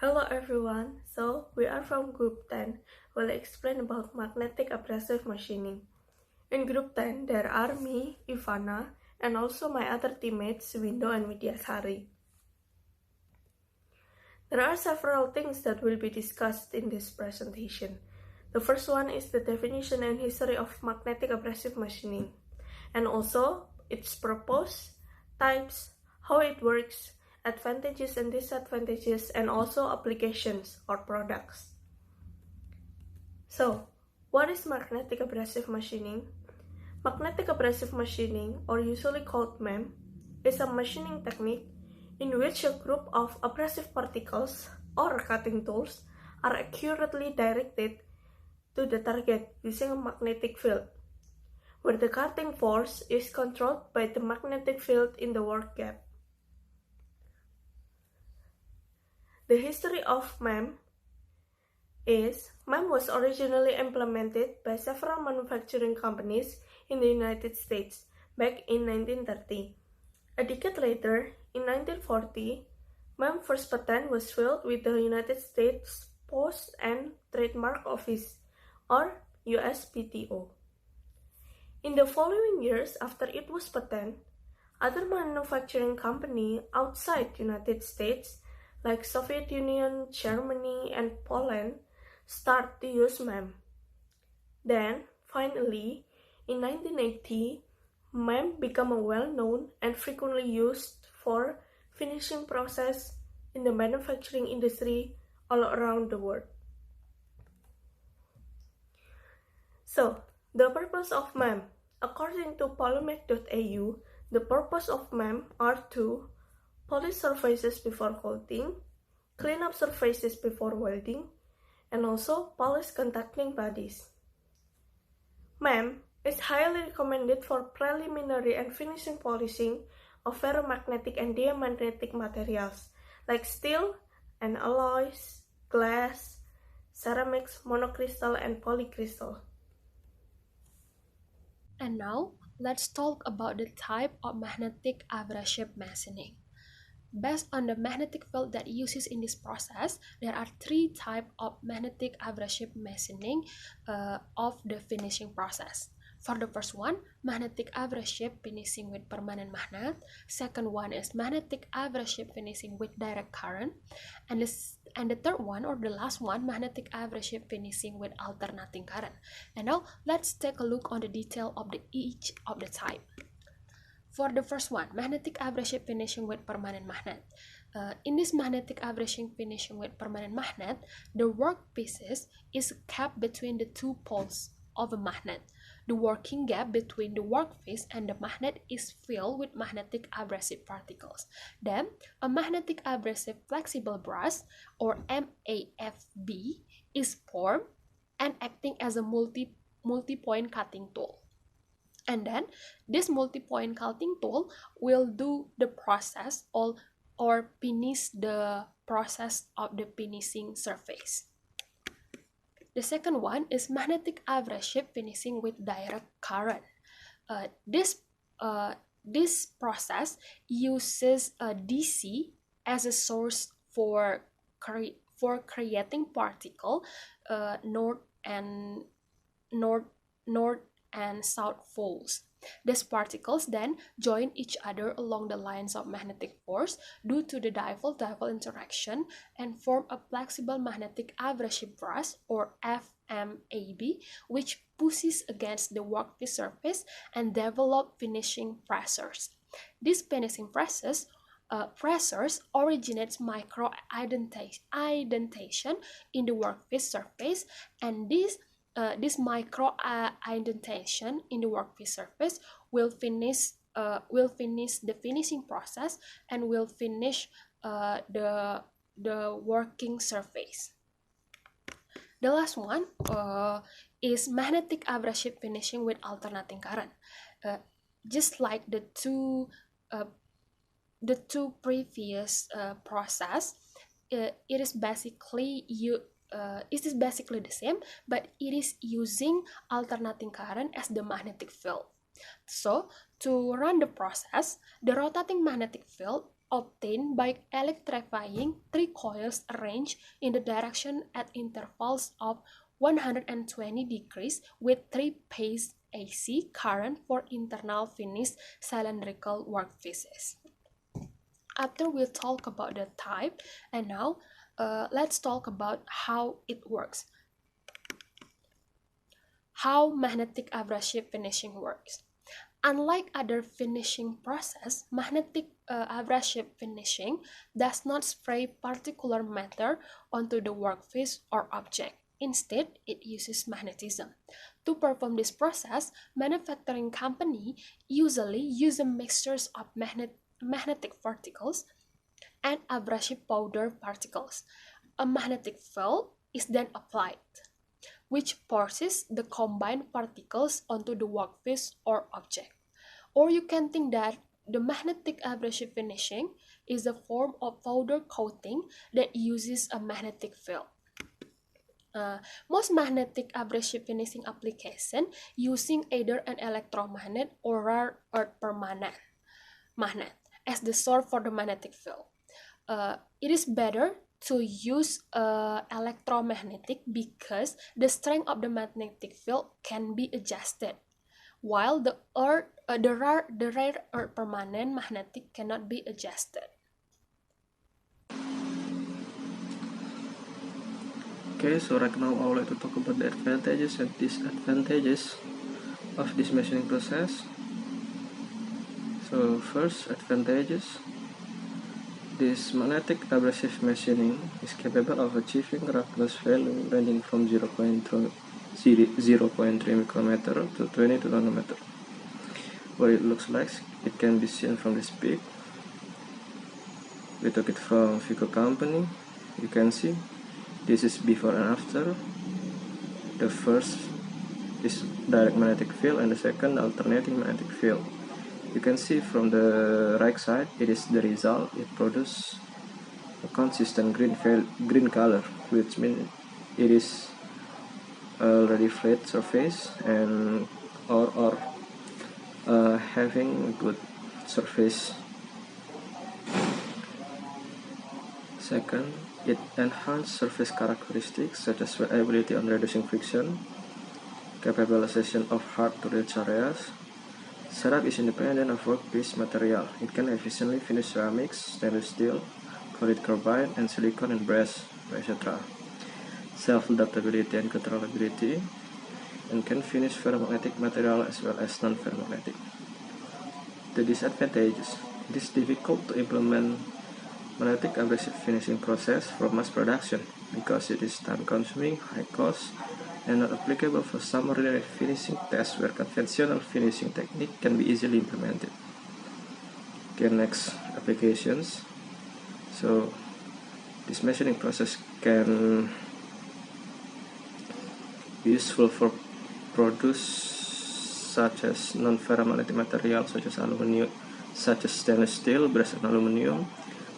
Hello everyone, so we are from Group 10. We'll explain about magnetic abrasive machining. In Group 10, there are me, Ivana, and also my other teammates, Windo and Widyasari. There are several things that will be discussed in this presentation. The first one is the definition and history of magnetic abrasive machining, and also its purpose, types, how it works, advantages and disadvantages, and also applications or products. So, what is magnetic abrasive machining? Magnetic abrasive machining, or usually called MEM, is a machining technique in which a group of abrasive particles or cutting tools are accurately directed to the target using a magnetic field, where the cutting force is controlled by the magnetic field in the work gap. The history of MEM is MEM was originally implemented by several manufacturing companies in the United States back in 1930. A decade later, in 1940, MEM first patent was filed with the United States Post and Trademark Office, or USPTO. In the following years after it was patented, other manufacturing companies outside the United States, like Soviet Union, Germany, and Poland, start to use MEM. Then, finally, in 1980, MEM became a well-known and frequently used for finishing process in the manufacturing industry all around the world. So, the purpose of MEM. According to polymech.au, the purpose of MEM are to polish surfaces before coating, clean up surfaces before welding, and also polish contacting bodies. MEM is highly recommended for preliminary and finishing polishing of ferromagnetic and diamagnetic materials like steel and alloys, glass, ceramics, monocrystal, and polycrystal. And now, let's talk about the type of magnetic abrasive machining. Based on the magnetic field that uses in this process, there are three types of magnetic abrasive machining of the finishing process. For the first one, magnetic abrasive finishing with permanent magnet. Second one is magnetic abrasive finishing with direct current. And the third one, or the last one, magnetic abrasive finishing with alternating current. And now let's take a look on the detail of each of the type. For the first one, magnetic abrasive finishing with permanent magnet. In this magnetic abrasive finishing with permanent magnet, the workpieces is kept between the two poles of a magnet. The working gap between the workpiece and the magnet is filled with magnetic abrasive particles. Then, a magnetic abrasive flexible brush, or MAFB, is formed and acting as a multi-point cutting tool. And then this multi-point cutting tool will do the process or finish the process of the finishing surface. The second one is magnetic abrasive finishing with direct current. This process uses a DC as a source for creating particle north and south poles. These particles then join each other along the lines of magnetic force due to the dipole-dipole interaction and form a flexible magnetic abrasive brush, or FMAB, which pushes against the workpiece surface and develop finishing pressures. These finishing pressures originates micro indentation in the workpiece surface, and this micro indentation in the workpiece surface will finish the finishing process and will finish the working surface. The last one is magnetic abrasive finishing with alternating current. Just like the two previous process, it is basically the same, but it is using alternating current as the magnetic field. So, to run the process, the rotating magnetic field obtained by electrifying three coils arranged in the direction at intervals of 120 degrees with three-phase AC current for internal finished cylindrical workpieces. After we talk about the type, and now let's talk about how it works. How magnetic abrasive finishing works. Unlike other finishing process, magnetic abrasive finishing does not spray particular matter onto the workpiece or object. Instead, it uses magnetism. To perform this process, manufacturing company usually use a mixture of magnetic particles and abrasive powder particles. A magnetic field is then applied, which forces the combined particles onto the workpiece or object. Or you can think that the magnetic abrasive finishing is a form of powder coating that uses a magnetic field. Most magnetic abrasive finishing application using either an electromagnet or rare earth permanent magnet as the source for the magnetic field. It is better to use electromagnetic because the strength of the magnetic field can be adjusted, while the rare earth permanent magnetic cannot be adjusted. Okay, so right now I would like to talk about the advantages and disadvantages of this machining process. So first, advantages. This magnetic abrasive machining is capable of achieving roughness value ranging from 0.3 micrometer to 22 nanometer. What it looks like, it can be seen from this pic. We took it from Vico company. You can see this is before and after. The first is direct magnetic field and the second alternating magnetic field. You can see from the right side, it is the result. It produces a consistent green color, which means it is already flat surface and or having a good surface. Second, it enhances surface characteristics such as reliability on reducing friction, capitalization of hard-to-reach areas. Setup is independent of workpiece material. It can efficiently finish ceramics, stainless steel, coated carbide, and silicon and brass, etc. Self-adaptability and controllability, and can finish ferromagnetic material as well as non-ferromagnetic. The disadvantages: it is difficult to implement magnetic abrasive finishing process for mass production because it is time-consuming, high cost, and not applicable for some ordinary finishing tests where conventional finishing technique can be easily implemented. Okay, next, applications. So this machining process can be useful for products such as non-ferromagnetic materials such as aluminum, such as stainless steel, brass, and aluminum,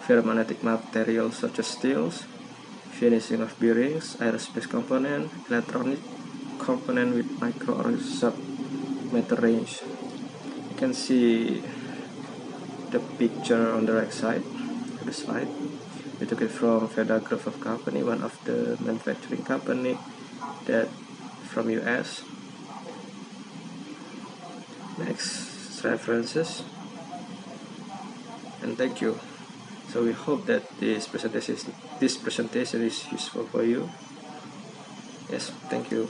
ferromagnetic materials such as steels, finishing of bearings, aerospace component, electronic component with micro or sub-meter range. You can see the picture on the right side of the slide. We took it from Veda Group of Company, one of the manufacturing company that from US. Next, references, and thank you. So we hope that this presentation is useful for you. Yes, thank you.